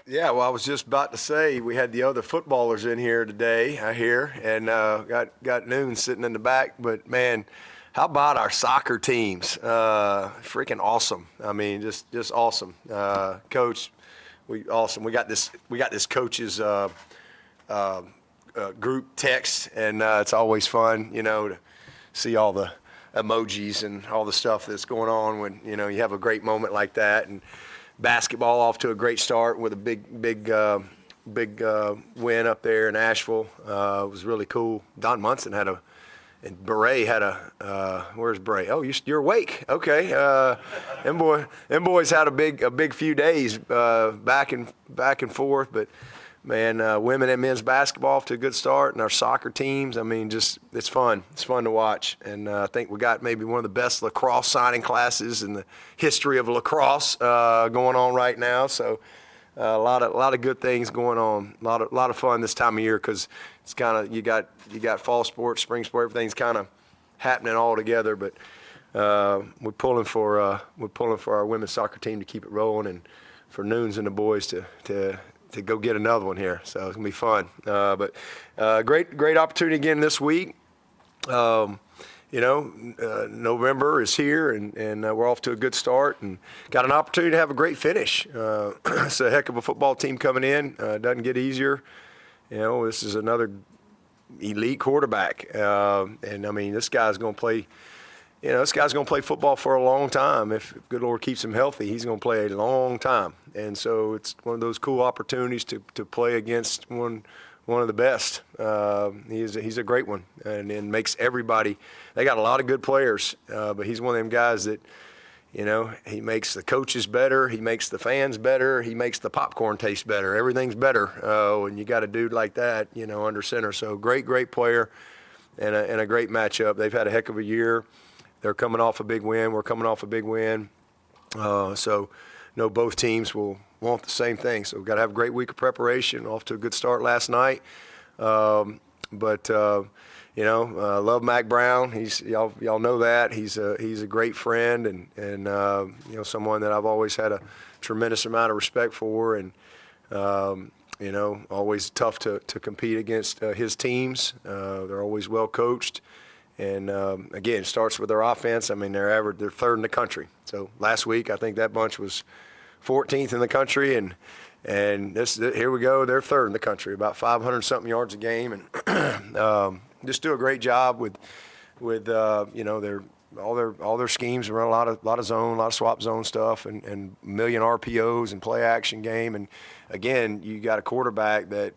Yeah, well, I was just about to say we had the other footballers in here today, I hear, and got Noon sitting in the back. But, man, how about our soccer teams? Freaking awesome. I mean, just awesome. Coach, awesome. We got this coaches group text, and it's always fun, to see all the emojis and all the stuff that's going on when, you have a great moment like that. And basketball off to a great start with a big win up there in Asheville. It was really cool. Don Munson and Beret had where's Beret? Oh, you're awake. Okay. Them boys had a big few days back and forth, but man, women and men's basketball off to a good start, and our soccer teams. I mean, it's fun. It's fun to watch, and I think we got maybe one of the best lacrosse signing classes in the history of lacrosse going on right now. So a lot of good things going on. A lot of fun this time of year because it's kind of you got fall sports, spring sport, everything's kind of happening all together. But we're pulling for our women's soccer team to keep it rolling, and for Noons and the boys to go get another one here. So it's going to be fun. But great opportunity again this week. November is here, and we're off to a good start and got an opportunity to have a great finish. It's a heck of a football team coming in. Doesn't get easier. This is another elite quarterback. And, I mean, this guy's going to play – this guy's going to play football for a long time. If good Lord keeps him healthy, he's going to play a long time. And so it's one of those cool opportunities to play against one of the best. He's a great one and makes everybody – they got a lot of good players, but he's one of them guys that, he makes the coaches better. He makes the fans better. He makes the popcorn taste better. Everything's better when you got a dude like that, under center. So great player and a great matchup. They've had a heck of a year. They're coming off a big win. We're coming off a big win. So, both teams will want the same thing. So we've got to have a great week of preparation. Off to a good start last night. Love Mack Brown. Y'all know that. He's a great friend and someone that I've always had a tremendous amount of respect for. And, always tough to compete against his teams. They're always well coached. And, again, it starts with their offense. I mean, they're third in the country. So last week I think that bunch was 14th in the country. And here we go. They're third in the country, about 500-something yards a game. And just do a great job with all their schemes around a lot of zone, a lot of swap zone stuff and million RPOs and play action game. And, again, you got a quarterback that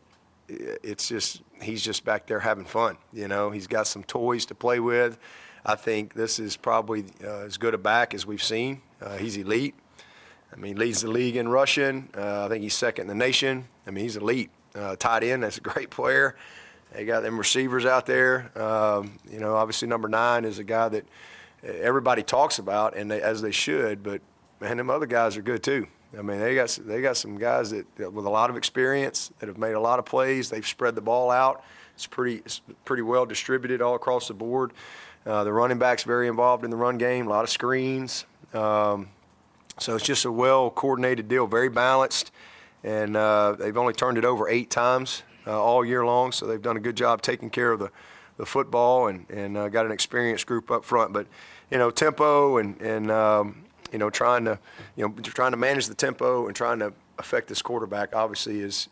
he's just back there having fun. He's got some toys to play with. I think this is probably as good a back as we've seen. He's elite. I mean, leads the league in rushing. I think he's second in the nation. I mean, he's elite. Tight end, that's a great player. They got them receivers out there. Obviously number 9 is a guy that everybody talks about, and as they should. But man, them other guys are good too. I mean, they got some guys that with a lot of experience that have made a lot of plays. They've spread the ball out. It's pretty well distributed all across the board. The running back's very involved in the run game. A lot of screens. So it's just a well-coordinated deal, very balanced. And they've only turned it over 8 times all year long. So they've done a good job taking care of the football and got an experienced group up front. But tempo and trying to manage the tempo and trying to affect this quarterback obviously is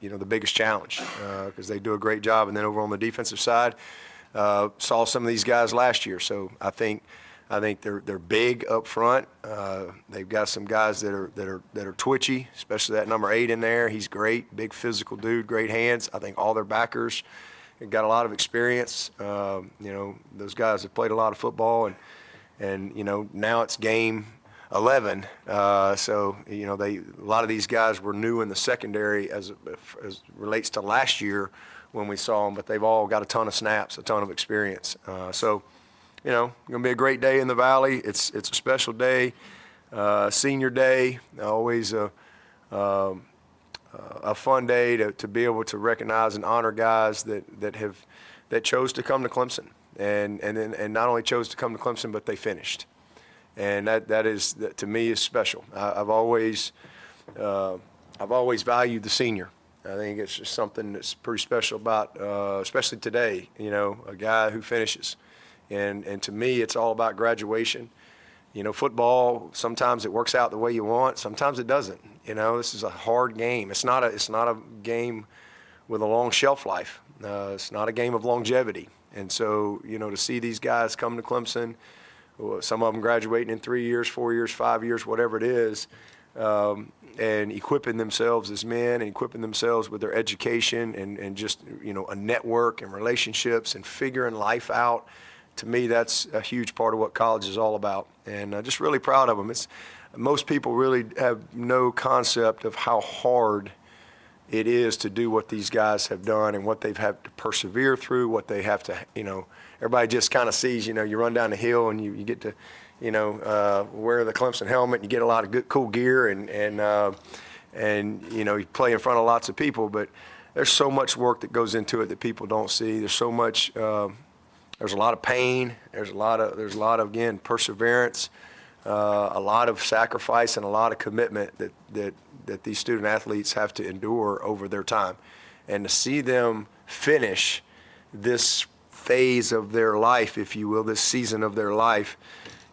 the biggest challenge because they do a great job. And then over on the defensive side, saw some of these guys last year. So I think they're big up front. They've got some guys that are twitchy, especially that number 8 in there. He's great, big physical dude, great hands. I think all their backers have got a lot of experience. Those guys have played a lot of football and now it's game 11. So a lot of these guys were new in the secondary as relates to last year when we saw them, but they've all got a ton of snaps, a ton of experience. So going to be a great day in the Valley. It's a special day, senior day, always a fun day to be able to recognize and honor guys that chose to come to Clemson. And not only chose to come to Clemson, but they finished. And that to me is special. I've always I've always valued the senior. I think it's just something that's pretty special about, especially today, a guy who finishes. And to me, it's all about graduation. Football, sometimes it works out the way you want, sometimes it doesn't. This is a hard game. It's not a game with a long shelf life. It's not a game of longevity. And so, to see these guys come to Clemson, some of them graduating in 3 years, 4 years, 5 years, whatever it is, and equipping themselves as men and equipping themselves with their education and just, a network and relationships and figuring life out. To me, that's a huge part of what college is all about. And I'm just really proud of them. Most people really have no concept of how hard it is to do what these guys have done and what they've had to persevere through, what they have to, everybody just kind of sees, you run down the hill and you get to, wear the Clemson helmet and you get a lot of good, cool gear and you play in front of lots of people, but there's so much work that goes into it that people don't see. There's so much, there's a lot of pain. There's a lot of again, perseverance, a lot of sacrifice and a lot of commitment that these student athletes have to endure over their time. And to see them finish this phase of their life, if you will, this season of their life,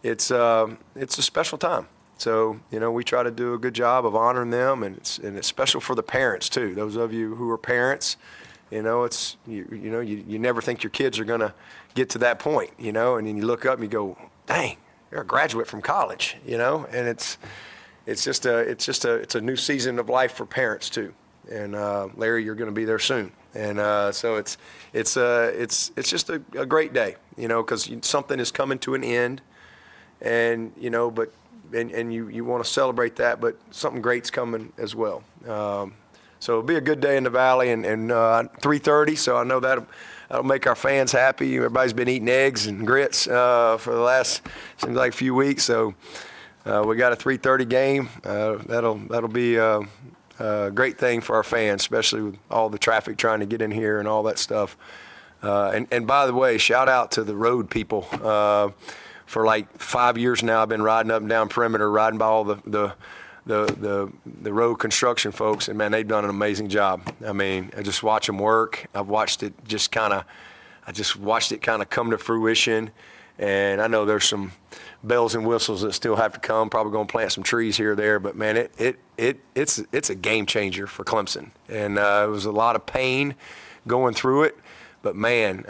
it's a special time. So, we try to do a good job of honoring them, and it's special for the parents too. Those of you who are parents, you never think your kids are going to get to that point, and then you look up and you go, dang, they're a graduate from college, and it's just a new season of life for parents too. And Larry, you're going to be there soon, and so it's just a great day, because something is coming to an end, and but you want to celebrate that, but something great's coming as well. So it'll be a good day in the Valley, and 3:30. So I know that'll make our fans happy. Everybody's been eating eggs and grits for the last, seems like, few weeks. So we got a 3:30 game. That'll be a great thing for our fans, especially with all the traffic trying to get in here and all that stuff. And by the way, shout out to the road people. For like 5 years now, I've been riding up and down perimeter, riding by all the road construction folks, and man, they've done an amazing job. I mean, I just watch them work. I've watched it kind of come to fruition, and I know there's some bells and whistles that still have to come. Probably going to plant some trees here or there, but man, it's a game changer for Clemson, and it was a lot of pain going through it, but man,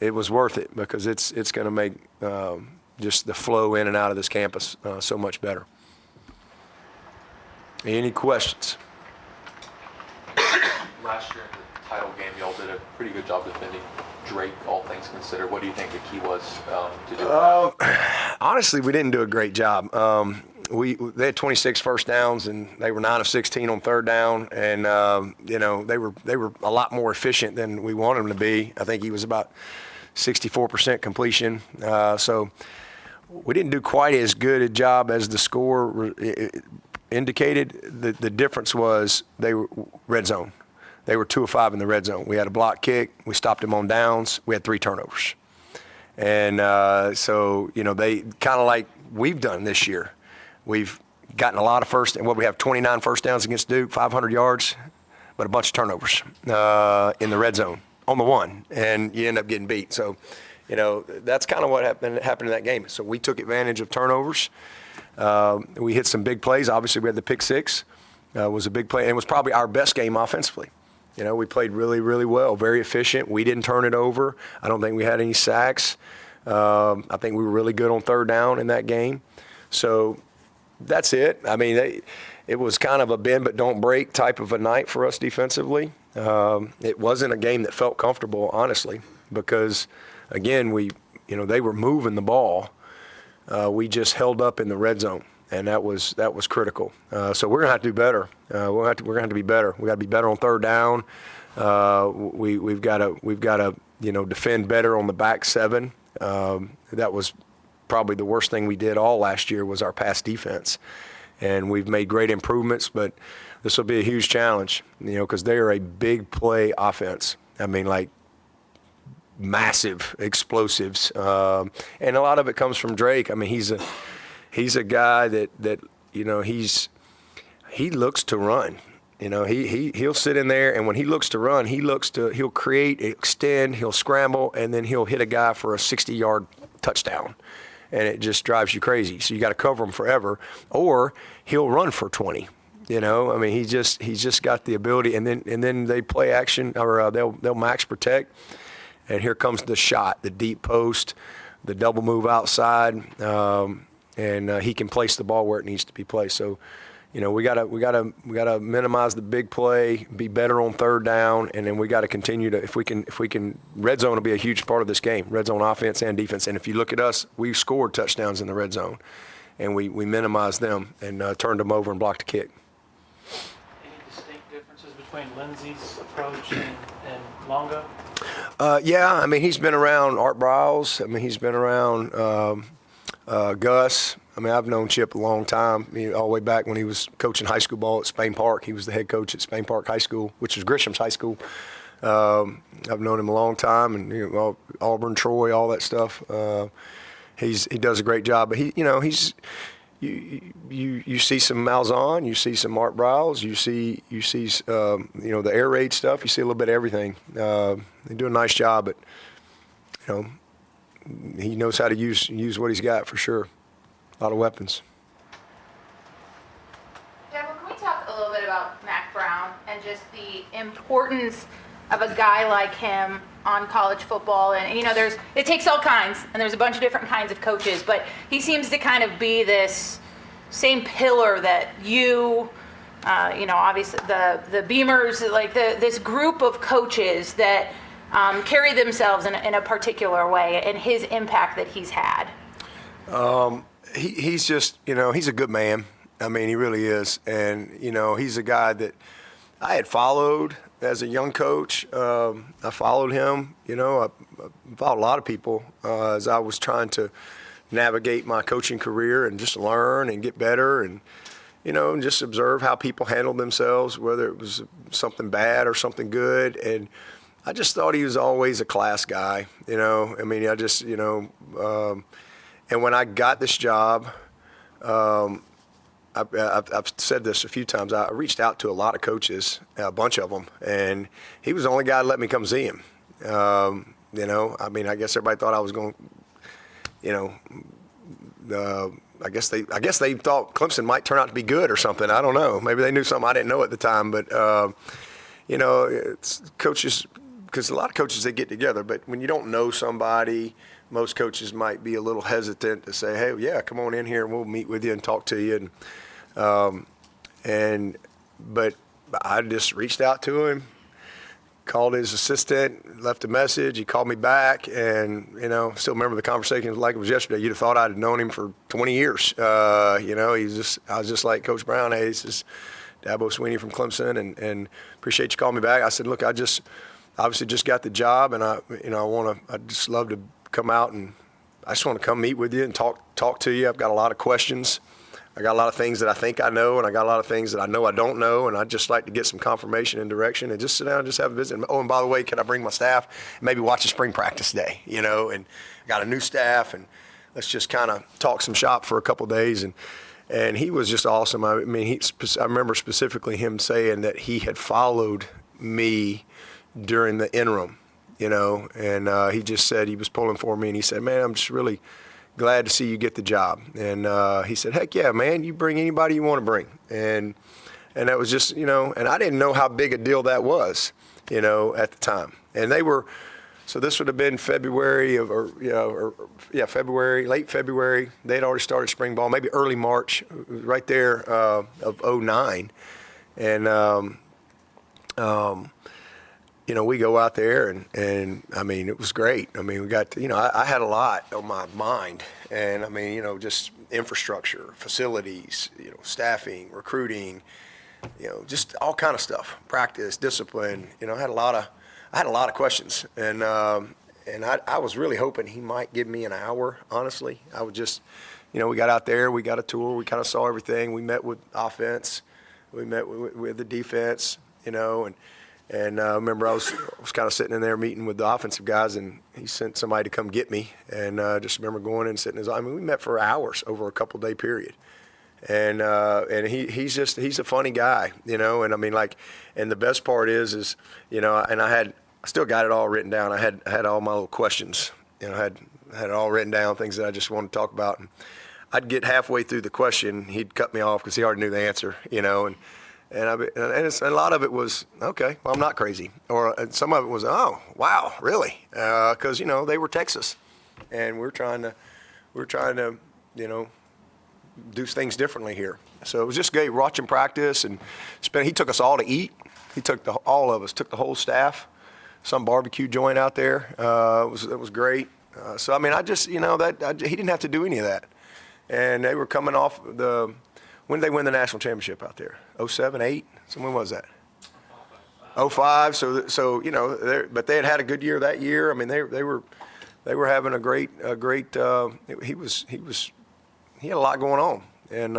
it was worth it because it's going to make just the flow in and out of this campus so much better. Any questions? Last year in the title game, y'all did a pretty good job defending Drake, all things considered. What do you think the key was to do? Honestly, we didn't do a great job. They had 26 first downs, and they were 9 of 16 on third down, and they were a lot more efficient than we wanted them to be. I think he was about 64% completion. So we didn't do quite as good a job as the score indicated. The difference was they were red zone. They were 2 of 5 in the red zone. We had a block kick. We stopped them on downs. We had 3 turnovers. And so, they kind of like we've done this year. We've gotten a lot of we have 29 first downs against Duke, 500 yards, but a bunch of turnovers in the red zone on the one, and you end up getting beat. So, that's kind of what happened in that game. So we took advantage of turnovers. We hit some big plays. Obviously, we had the pick six. Was a big play, and it was probably our best game offensively. We played really, really well, very efficient. We didn't turn it over. I don't think we had any sacks. I think we were really good on third down in that game. So that's it. I mean, it was kind of a bend but don't break type of a night for us defensively. It wasn't a game that felt comfortable, honestly, because, again, they were moving the ball. We just held up in the red zone, and that was critical. So we're gonna have to do better. We're gonna have to be better. We got to be better on third down. We've got to defend better on the back seven. That was probably the worst thing we did all last year was our pass defense, and we've made great improvements. But this will be a huge challenge, because they are a big play offense. I mean, like, massive explosives, and a lot of it comes from Drake. I mean, he's a guy that he looks to run. You know, he'll sit in there, and when he looks to run, he'll create, extend, he'll scramble, and then he'll hit a guy for a 60-yard touchdown. And it just drives you crazy. So you got to cover him forever, or he'll run for 20. You know, I mean, he's just got the ability, and then they play action, or they'll max protect, and here comes the shot, the deep post, the double move outside, and he can place the ball where it needs to be placed. So, you know, we gotta minimize the big play, be better on third down, and then we got to continue to, if we can, red zone will be a huge part of this game, red zone offense and defense. And if you look at us, we scored touchdowns in the red zone, and we minimized them and turned them over and blocked a kick. Any distinct differences between Lindsey's approach and Longo? Yeah, I mean, he's been around Art Briles. I mean, he's been around Gus. I mean, I've known Chip a long time, all the way back when he was coaching high school ball at Spain Park. He was the head coach at Spain Park High School, which is Grisham's high school. I've known him a long time, and Auburn, Troy, all that stuff. He does a great job, but you see some Malzahn, you see some Art Briles, you see the air raid stuff. You see a little bit of everything. They do a nice job, but he knows how to use what he's got for sure. A lot of weapons. Dabo, can we talk a little bit about Mack Brown and just the importance of a guy like him on college football? And it takes all kinds, and there's a bunch of different kinds of coaches, but he seems to kind of be this same pillar that obviously the Beamers, like this group of coaches that carry themselves in a particular way, and his impact that he's had. He's just, he's a good man. I mean, he really is. And, he's a guy that I had followed as a young coach. I followed him, I followed a lot of people as I was trying to navigate my coaching career and just learn and get better and, and just observe how people handled themselves, whether it was something bad or something good. And I just thought he was always a class guy, I mean, I just, and when I got this job, I've said this a few times. I reached out to a lot of coaches, a bunch of them, and he was the only guy that let me come see him. I mean, I guess everybody thought I was going, I guess they thought Clemson might turn out to be good or something. I don't know. Maybe they knew something I didn't know at the time. But it's coaches, because a lot of coaches, they get together, but when you don't know somebody, most coaches might be a little hesitant to say, hey, yeah, come on in here and we'll meet with you and talk to you. But I just reached out to him, called his assistant, left a message. He called me back, and, still remember the conversation like it was yesterday. You'd have thought I'd have known him for 20 years. I was just like, Coach Brown, hey, this is Dabo Swinney from Clemson, and appreciate you calling me back. I said, look, I just obviously just got the job, and I just love to come out, and I just want to come meet with you and talk to you. I've got a lot of questions. I got a lot of things that I think I know, and I got a lot of things that I know I don't know, and I'd just like to get some confirmation and direction and just sit down and just have a visit. Oh, and by the way, can I bring my staff and maybe watch a spring practice day, and I got a new staff, and let's just kind of talk some shop for a couple of days. And he was just awesome. I mean, I remember specifically him saying that he had followed me during the interim. And he just said he was pulling for me, and he said, man, I'm just really glad to see you get the job. And he said, heck yeah, man, you bring anybody you want to bring. And that was just, and I didn't know how big a deal that was, at the time. And they were, so this would have been February February, late February. They'd already started spring ball, maybe early March, right there of 2009. And, we go out there, and I mean, it was great. I mean, we got to, I had a lot on my mind, and I mean, just infrastructure, facilities, staffing, recruiting, just all kind of stuff, practice, discipline. I had a lot of questions, and I was really hoping he might give me an hour. Honestly, I would just, we got out there, we got a tour, we kind of saw everything. We met with offense, we met with the defense, And I remember I was kind of sitting in there meeting with the offensive guys, and he sent somebody to come get me. And just remember going in and sitting we met for hours over a couple-day period. And he's a funny guy, you know. And I mean, like, and the best part is you know, and I still got it all written down. I had all my little questions, you know, had it all written down, things that I just wanted to talk about. And I'd get halfway through the question, he'd cut me off because he already knew the answer, you know. And a lot of it was, okay, well, I'm not crazy. Or some of it was, oh, wow, really? Because, you know, they were Texas. And we're trying to, you know, do things differently here. So it was just great watching practice. And he took us all to eat. He took all of us, took the whole staff, some barbecue joint out there. It was great. So, I mean, I just, you know, he didn't have to do any of that. And they were coming off when did they win the national championship out there? 07, 8? So when was that? 05. So you know, but they had a good year that year. I mean, they were having a great. He had a lot going on, and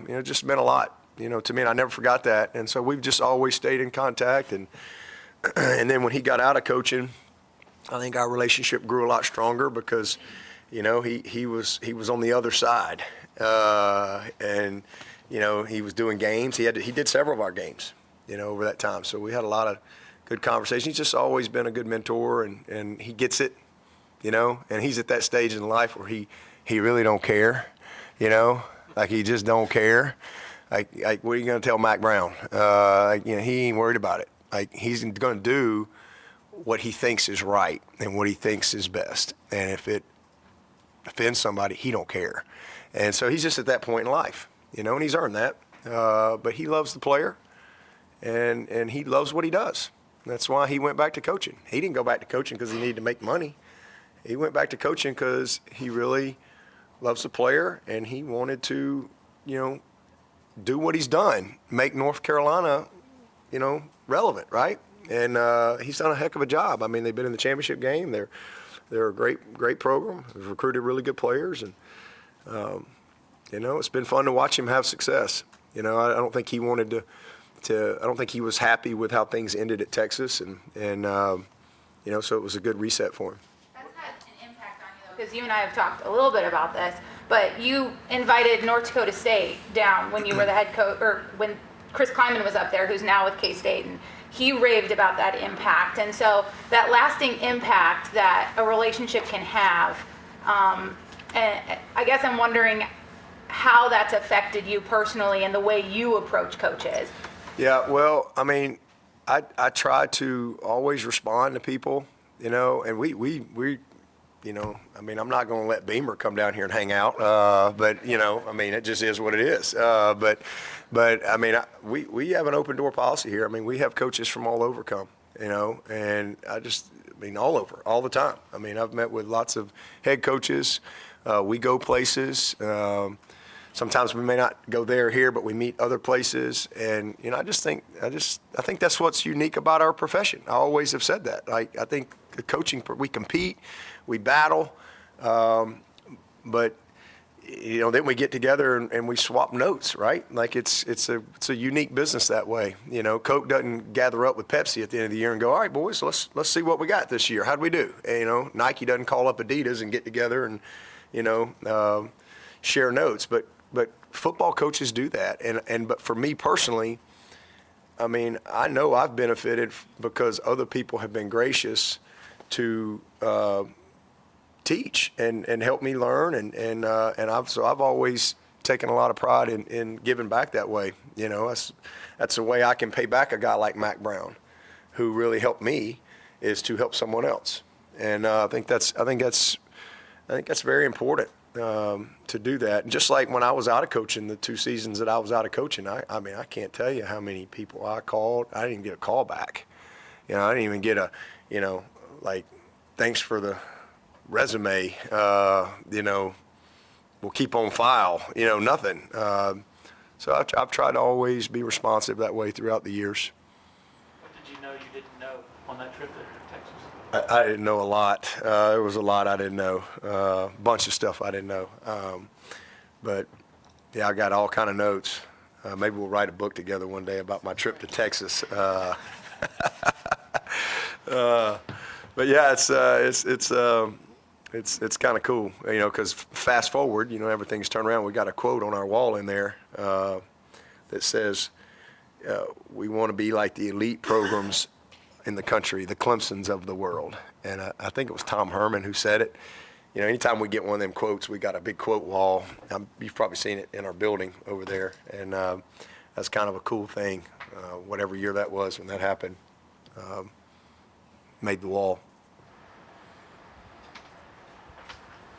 you know, it just meant a lot, you know, to me. And I never forgot that. And so we've just always stayed in contact. And then when he got out of coaching, I think our relationship grew a lot stronger because, you know, he was on the other side, and you know, he was doing games. He did several of our games, you know, over that time. So we had a lot of good conversations. He's just always been a good mentor, and he gets it, you know. And he's at that stage in life where he really don't care, you know, like he just don't care. Like what are you gonna tell Mack Brown? You know, he ain't worried about it. Like he's gonna do what he thinks is right and what he thinks is best. And if it offends somebody, he don't care. And so he's just at that point in life, you know, and he's earned that. But he loves the player, and he loves what he does. That's why he went back to coaching. He didn't go back to coaching because he needed to make money. He went back to coaching because he really loves the player, and he wanted to, you know, do what he's done, make North Carolina, you know, relevant, right? And he's done a heck of a job. I mean, they've been in the championship game. They're a great program. They've recruited really good players, and you know, it's been fun to watch him have success. You know, I don't think he wanted to. I don't think he was happy with how things ended at Texas, and you know, so it was a good reset for him. That's had an impact on you, though, because you and I have talked a little bit about this. But you invited North Dakota State down when you were the head coach, or when Chris Kleiman was up there, who's now with K-State, and he raved about that impact. And so that lasting impact that a relationship can have, and I guess I'm wondering how that's affected you personally and the way you approach coaches. Yeah, well, I mean, I try to always respond to people, you know, and we you know, I mean, I'm not going to let Beamer come down here and hang out, but, you know, I mean, it just is what it is. But I mean, we have an open door policy here. I mean, we have coaches from all over come, you know, and I mean, all over, all the time. I mean, I've met with lots of head coaches. We go places. Sometimes we may not go there or here, but we meet other places. And, you know, I think that's what's unique about our profession. I always have said that. I think the coaching, we compete, we battle, but, you know, then we get together and we swap notes, right? Like it's a unique business that way. You know, Coke doesn't gather up with Pepsi at the end of the year and go, all right, boys, let's see what we got this year. How'd we do? And, you know, Nike doesn't call up Adidas and get together and, you know, share notes. But football coaches do that. But for me personally, I mean, I know I've benefited because other people have been gracious to teach and help me learn. And I've always taken a lot of pride in giving back that way. You know, that's the way I can pay back a guy like Mack Brown, who really helped me, is to help someone else. And I think that's very important. To do that. And just like when I was out of coaching, the 2 seasons that I was out of coaching, I mean, I can't tell you how many people I called. I didn't even get a call back. You know, I didn't even get a, you know, like, thanks for the resume, you know, we'll keep on file, you know, nothing. So I've tried to always be responsive that way throughout the years. What did you know you didn't know on that trip to Texas? I didn't know a lot. There was a lot I didn't know. A bunch of stuff I didn't know. But yeah, I got all kind of notes. Maybe we'll write a book together one day about my trip to Texas. But yeah, it's It's kind of cool, because fast forward, everything's turned around. We got a quote on our wall in there that says, we want to be like the elite programs in the country, the Clemsons of the world. And I think it was Tom Herman who said it. Anytime we get one of them quotes, we got a big quote wall. You've probably seen it in our building over there. And that's kind of a cool thing. Whatever year that was when that happened, made the wall.